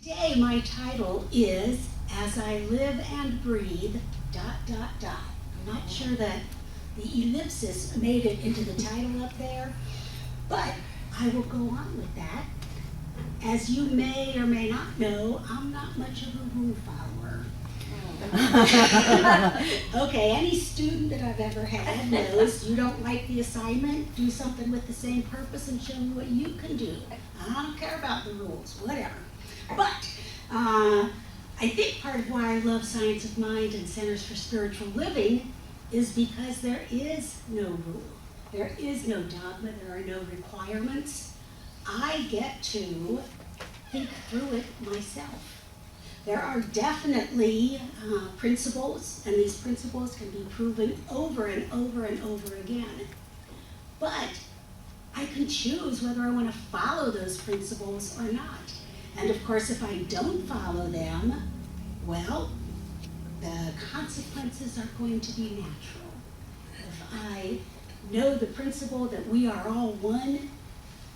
Today my title is As I Live and Breathe, ... I'm not sure that the ellipsis made it into the title up there, but I will go on with that. As you may or may not know, I'm not much of a rule follower. Okay, any student that I've ever had knows you don't like the assignment, do something with the same purpose and show me what you can do. I don't care about the rules, whatever. But I think part of why I love Science of Mind and Centers for Spiritual Living is because there is no rule. There is no dogma, there are no requirements. I get to think through it myself. There are definitely principles, and these principles can be proven over and over and over again. But I can choose whether I want to follow those principles or not. And of course, if I don't follow them, well, the consequences are going to be natural. If I know the principle that we are all one,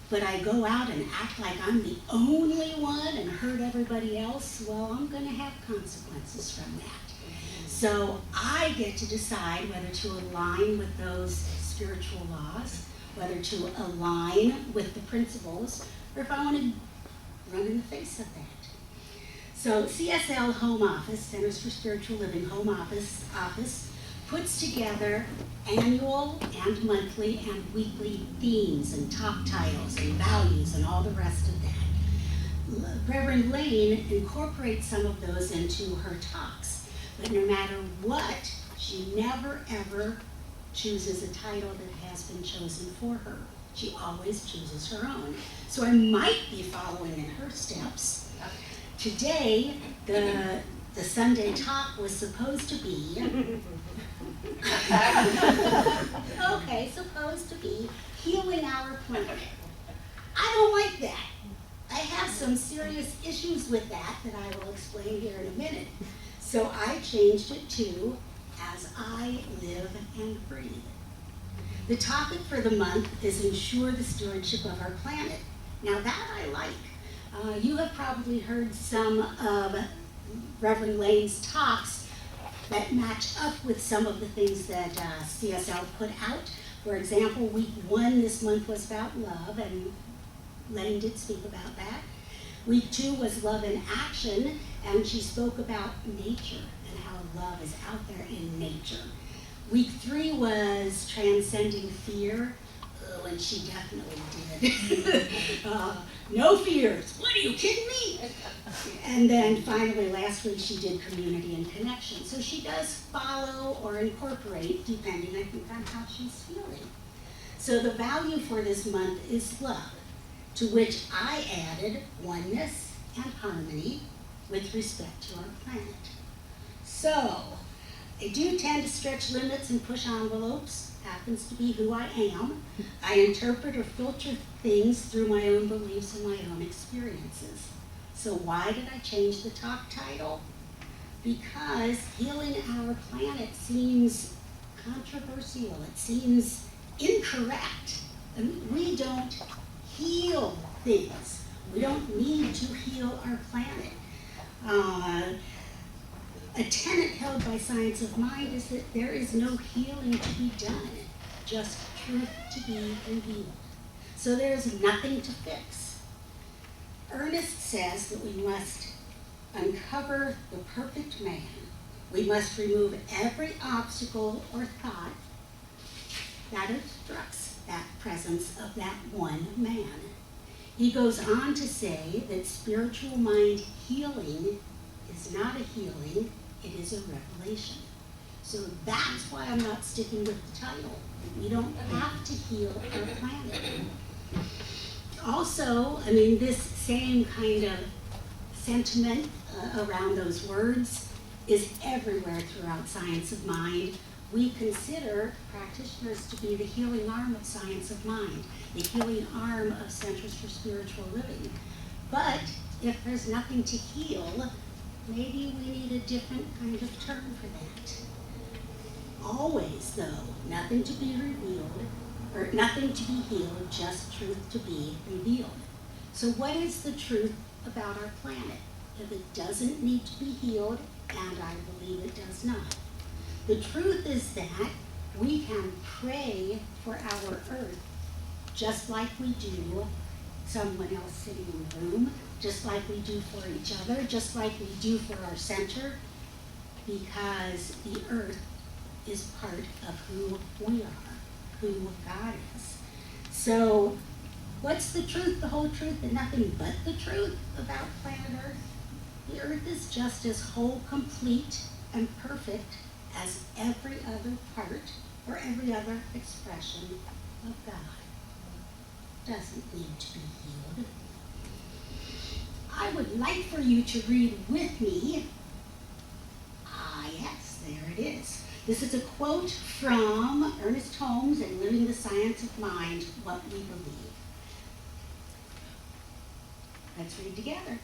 but I go out and act like I'm the only one and hurt everybody else, well, I'm going to have consequences from that. So I get to decide whether to align with those spiritual laws, whether to align with the principles, or if I want to run in the face of that. So CSL Home Office, Centers for Spiritual Living Home Office, puts together annual and monthly and weekly themes and talk titles and values and all the rest of that. Reverend Lane incorporates some of those into her talks, but no matter what, she never ever chooses a title that has been chosen for her. She always chooses her own. So I might be following in her steps. Today, the Sunday talk was supposed to be, okay, supposed to be healing our planet. I don't like that. I have some serious issues with that I will explain here in a minute. So I changed it to As I Live and Breathe. The topic for the month is Ensure the Stewardship of Our Planet. Now that I like. You have probably heard some of Reverend Lane's talks that match up with some of the things that CSL put out. For example, week 1 this month was about love, and Lane did speak about that. Week 2 was love in action, and she spoke about nature and how love is out there in nature. Week 3 was transcending fear. Oh, and she definitely did. No fears. What, are you kidding me? And then finally, last week, she did community and connection. So she does follow or incorporate, depending, I think, on how she's feeling. So the value for this month is love, to which I added oneness and harmony with respect to our planet. So I do tend to stretch limits and push envelopes. Happens to be who I am. I interpret or filter things through my own beliefs and my own experiences. So why did I change the talk title? Because healing our planet seems controversial. It seems incorrect. I mean, we don't heal things. We don't need to heal our planet. A tenet held by Science of Mind is that there is no healing to be done, just truth to be revealed. So there's nothing to fix. Ernest says that we must uncover the perfect man. We must remove every obstacle or thought that obstructs that presence of that one man. He goes on to say that spiritual mind healing is not a healing, it is a revelation. So that's why I'm not sticking with the title. We don't have to heal our planet. Also, I mean, this same kind of sentiment around those words is everywhere throughout Science of Mind. We consider practitioners to be the healing arm of Science of Mind, the healing arm of Centers for Spiritual Living. But if there's nothing to heal, maybe we need a different kind of term for that. Always, though, nothing to be revealed, or nothing to be healed, just truth to be revealed. So what is the truth about our planet? if it doesn't need to be healed, and I believe it does not. The truth is that we can pray for our earth just like we do someone else sitting in the room, just like we do for each other, just like we do for our center, because the earth is part of who we are, who God is. So what's the truth, the whole truth, and nothing but the truth about planet Earth? The earth is just as whole, complete, and perfect as every other part or every other expression of God. Doesn't need to be healed. I would like for you to read with me. Yes, there it is. This is a quote from Ernest Holmes in Living the Science of Mind, What We Believe. Let's read together.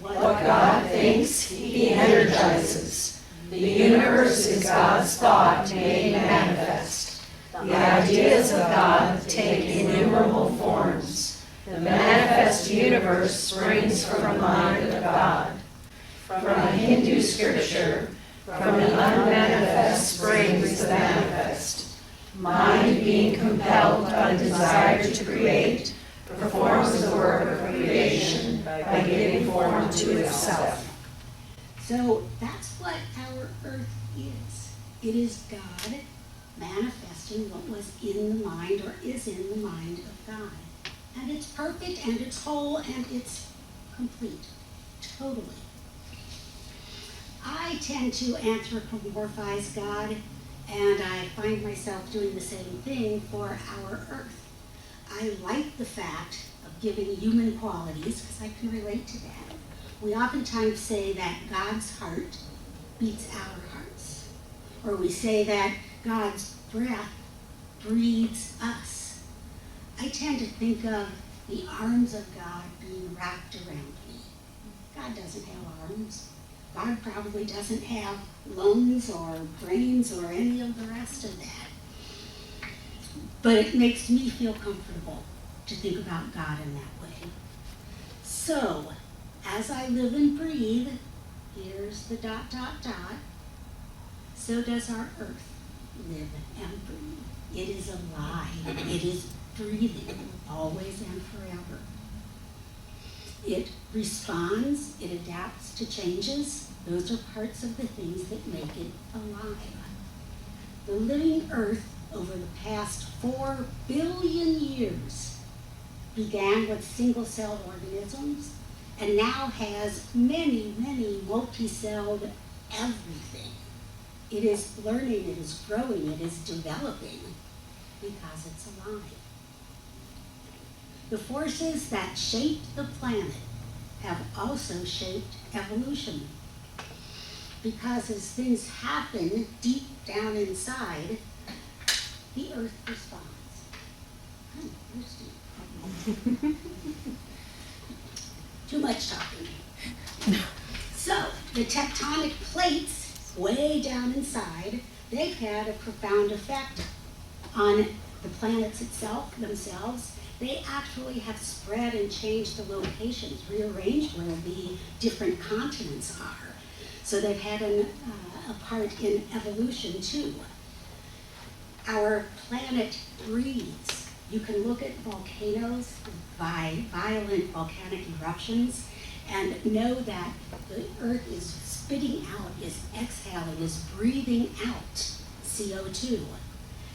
What God thinks, he energizes. The universe is God's thought made manifest. The ideas of God take innumerable forms. The manifest universe springs from the mind of God. From a Hindu scripture, from the unmanifest springs the manifest. Mind being compelled by the desire to create, performs the work of creation by giving form to itself. So that's what our earth is. It is God manifesting what was in the mind or is in the mind of God. And it's perfect and it's whole and it's complete. Totally. I tend to anthropomorphize God, and I find myself doing the same thing for our earth. I like the fact of giving human qualities because I can relate to that. We oftentimes say that God's heart beats our hearts. Or we say that God's breath breathes us. I tend to think of the arms of God being wrapped around me. God doesn't have arms. God probably doesn't have lungs or brains or any of the rest of that. But it makes me feel comfortable to think about God in that way. So, as I live and breathe, here's the ... so does our earth live and breathe. It is alive. It is breathing, always and forever. It responds, it adapts to changes. Those are parts of the things that make it alive. The living earth over the past 4 billion years began with single-celled organisms and now has many, many multi-celled everything. It is learning, it is growing, it is developing because it's alive. The forces that shaped the planet have also shaped evolution. Because as things happen deep down inside, the earth responds. I'm thirsty. Too much talking. So, the tectonic plates way down inside, they've had a profound effect on the planets themselves. They actually have spread and changed the locations, rearranged where the different continents are. So they've had a part in evolution too. Our planet breathes. You can look at volcanoes by violent volcanic eruptions and know that the earth is spitting out, is exhaling, is breathing out CO2.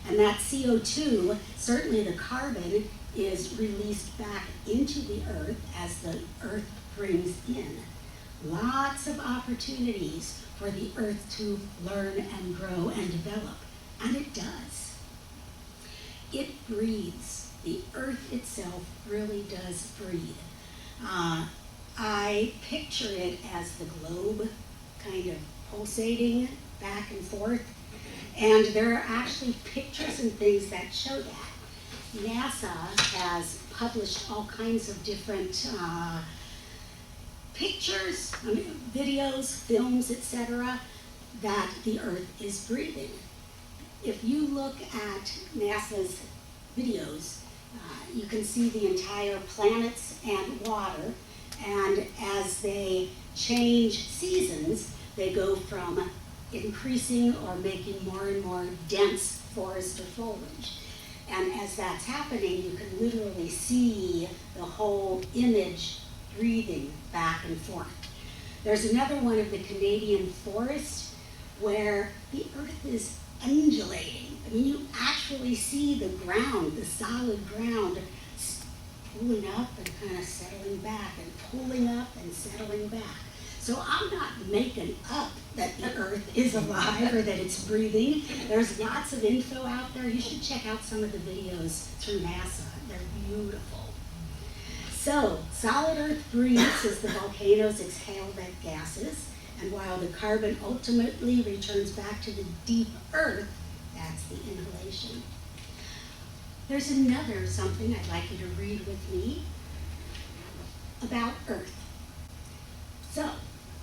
And that CO2, certainly the carbon, is released back into the earth as the earth brings in. Lots of opportunities for the earth to learn and grow and develop, and it does. It breathes. The earth itself really does breathe. I picture it as the globe kind of pulsating back and forth, and there are actually pictures and things that show that. NASA has published all kinds of different pictures, videos, films, etc., that the earth is breathing. If you look at NASA's videos, you can see the entire planets and water And as they change seasons, they go from increasing or making more and more dense forest or foliage. And as that's happening, you can literally see the whole image breathing back and forth. There's another one of the Canadian forests where the earth is undulating. I mean, you actually see the ground, the solid ground, pulling up and kind of settling back, and pulling up and settling back. So I'm not making up that the earth is alive or that it's breathing. There's lots of info out there. You should check out some of the videos through NASA. They're beautiful. So solid earth breathes as the volcanoes exhale their gases, and while the carbon ultimately returns back to the deep earth, that's the inhalation. There's another something I'd like you to read with me about Earth. So,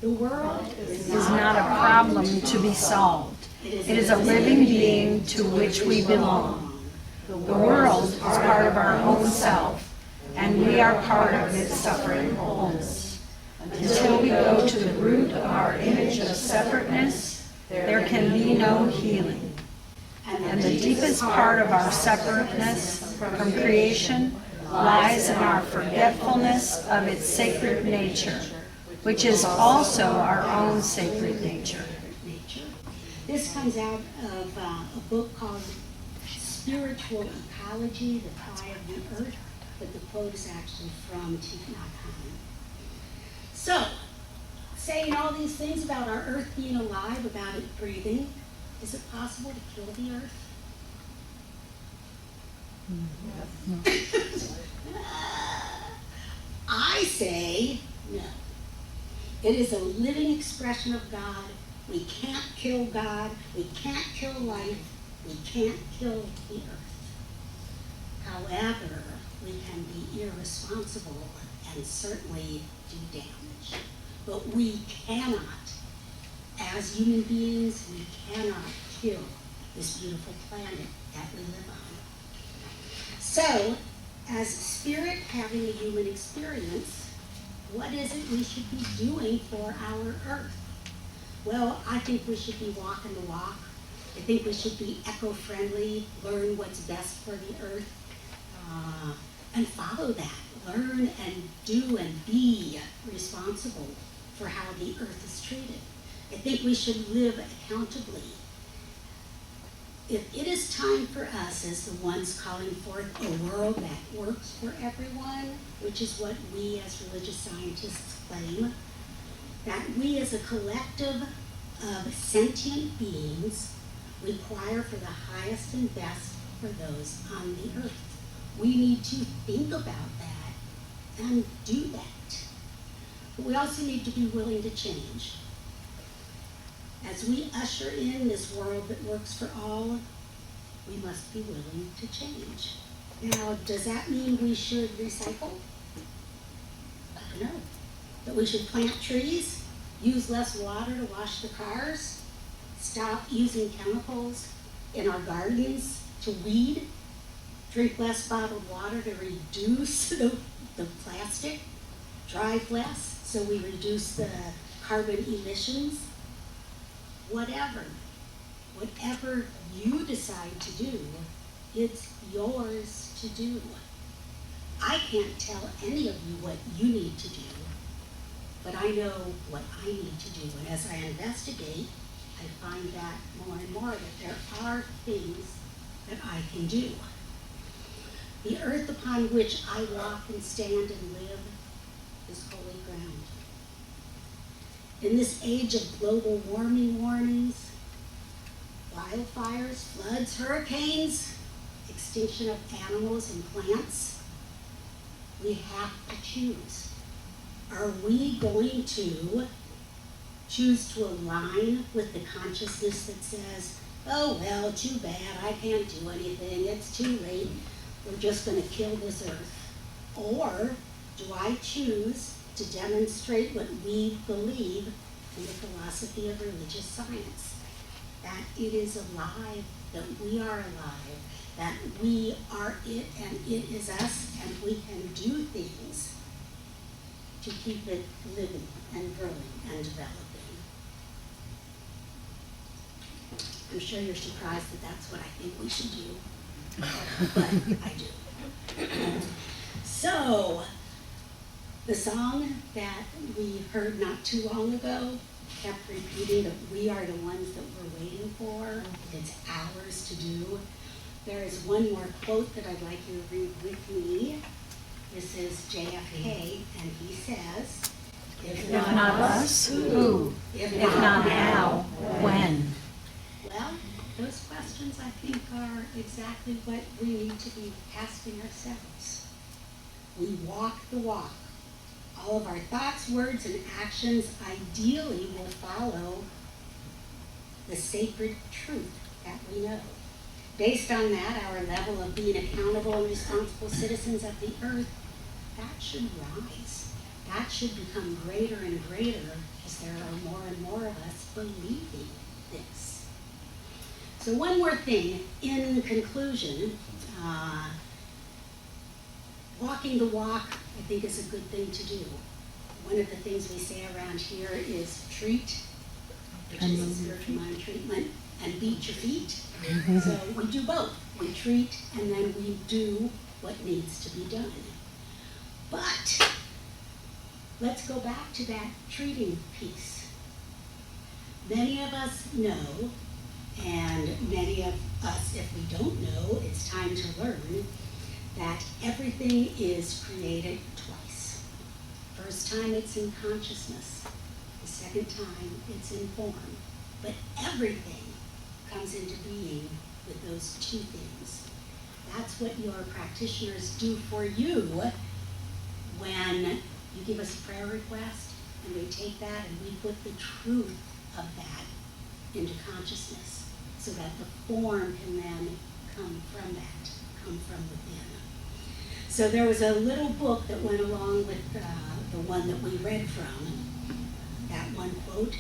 the world is not a problem to be solved. It is a living being to which we belong. The world is part of our own self, and we are part of its suffering wholeness. Until we go to the root of our image of separateness, there can be no healing. And the deepest part of our separateness from creation lies in our forgetfulness of its sacred nature, which is also our own sacred nature. This comes out of a book called Spiritual Ecology, The Cry of the Earth, but the quote is actually from Thich Nhat Hanh. So, saying all these things about our Earth being alive, about it breathing, is it possible to kill the Earth? I say no. It is a living expression of God. We can't kill God. We can't kill life. We can't kill the Earth. However, we can be irresponsible and certainly do damage. But we cannot, as human beings, we cannot kill this beautiful planet that we live on. So, as spirit having a human experience, what is it we should be doing for our Earth? Well, I think we should be walking the walk. I think we should be eco-friendly, learn what's best for the Earth, and follow that. Learn and do and be responsible for how the Earth is treated. I think we should live accountably. If it is time for us as the ones calling forth a world that works for everyone, which is what we as religious scientists claim, that we as a collective of sentient beings require for the highest and best for those on the earth. We need to think about that and do that. But we also need to be willing to change. As we usher in this world that works for all, we must be willing to change. Now, does that mean we should recycle? I don't know. That we should plant trees, use less water to wash the cars, stop using chemicals in our gardens to weed, drink less bottled water to reduce the plastic, drive less so we reduce the carbon emissions. Whatever you decide to do, it's yours to do. I can't tell any of you what you need to do, but I know what I need to do. And as I investigate, I find that more and more that there are things that I can do. The earth upon which I walk and stand and live is holy ground. In this age of global warming warnings, wildfires, floods, hurricanes, extinction of animals and plants, we have to choose. Are we going to choose to align with the consciousness that says, oh, well, too bad, I can't do anything, it's too late, we're just going to kill this earth? Or do I choose to demonstrate what we believe in the philosophy of religious science? That it is alive, that we are alive, that we are it and it is us, and we can do things to to keep it living and growing and developing. I'm sure you're surprised that that's what I think we should do, but I do. So, the song that we heard not too long ago kept repeating that we are the ones that we're waiting for. It's ours to do. There is one more quote that I'd like you to read with me. This is JFK, and he says, If not us, who? If not now, when? Well, those questions I think are exactly what we need to be asking ourselves. We walk the walk. All of our thoughts, words, and actions ideally will follow the sacred truth that we know. Based on that, our level of being accountable and responsible citizens of the earth, that should rise. That should become greater and greater as there are more and more of us believing this. So one more thing in conclusion, walking the walk, I think, is a good thing to do. One of the things we say around here is treat, which is spiritual mind treatment, and beat your feet. So we do both. We treat and then we do what needs to be done. But let's go back to that treating piece. Many of us know, and many of us, if we don't know, it's time to learn that everything is created twice. First time it's in consciousness. The second time it's in form. But everything comes into being with those two things. That's what your practitioners do for you when you give us a prayer request, and we take that and we put the truth of that into consciousness so that the form can then come from that, come from within. So there was a little book that went along with the one that we read from, that one quote,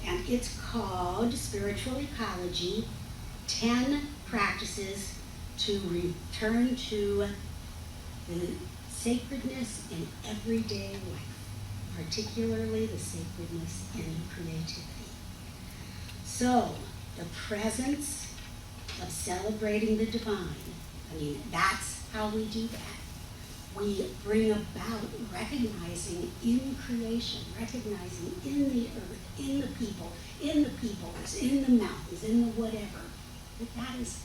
and it's called Spiritual Ecology, 10 Practices to Return to the Sacredness in Everyday Life, particularly the sacredness in creativity. So, the presence of celebrating the divine, I mean, that's how we do that. We bring about recognizing in creation, recognizing in the earth, in the people, in the peoples, in the mountains, in the whatever, that is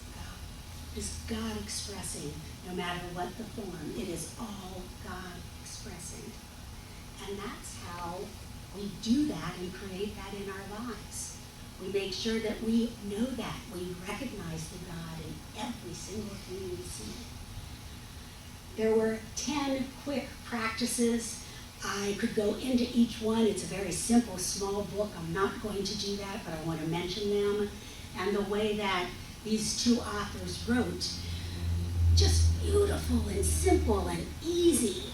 God expressing, no matter what the form. It is all God expressing. And that's how we do that and create that in our lives. We make sure that we know that. We recognize the God in every single thing we see. There were 10 quick practices. I could go into each one. It's a very simple, small book. I'm not going to do that, but I want to mention them. And the way that these two authors wrote, just beautiful and simple and easy.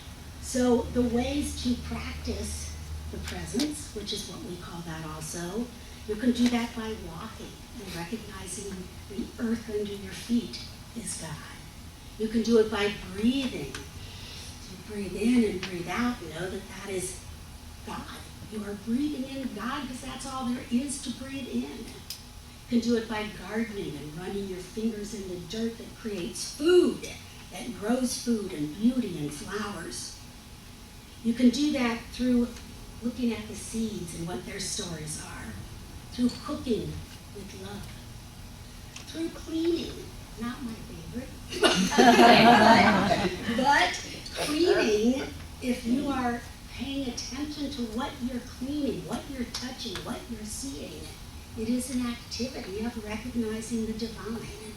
So the ways to practice the presence, which is what we call that also, you can do that by walking and recognizing the earth under your feet is God. You can do it by breathing. You breathe in and breathe out. Know that that is God. You are breathing in God because that's all there is to breathe in. You can do it by gardening and running your fingers in the dirt that creates food, that grows food and beauty and flowers. You can do that through looking at the seeds and what their stories are, through cooking with love, through cleaning, not my favorite, but cleaning, if you are paying attention to what you're cleaning, what you're touching, what you're seeing, it is an activity of recognizing the divine.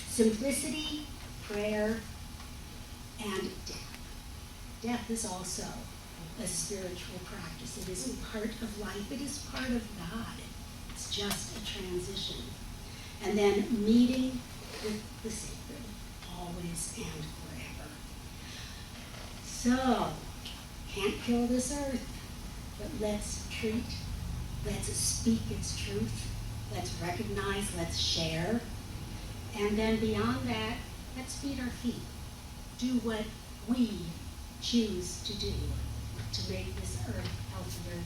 Simplicity, prayer, and death. Death is also a spiritual practice. It is part of life. It is part of God. It's just a transition. And then meeting with the sacred, always and forever. So, can't kill this earth, but let's treat, let's speak its truth, let's recognize, let's share, and then beyond that, let's feed our feet. Do what we choose to do to make this earth healthier,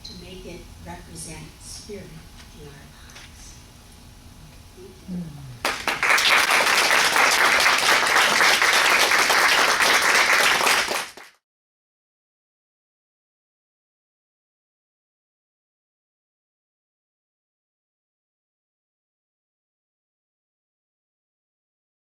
to make it represent spirit in our lives. Thank you.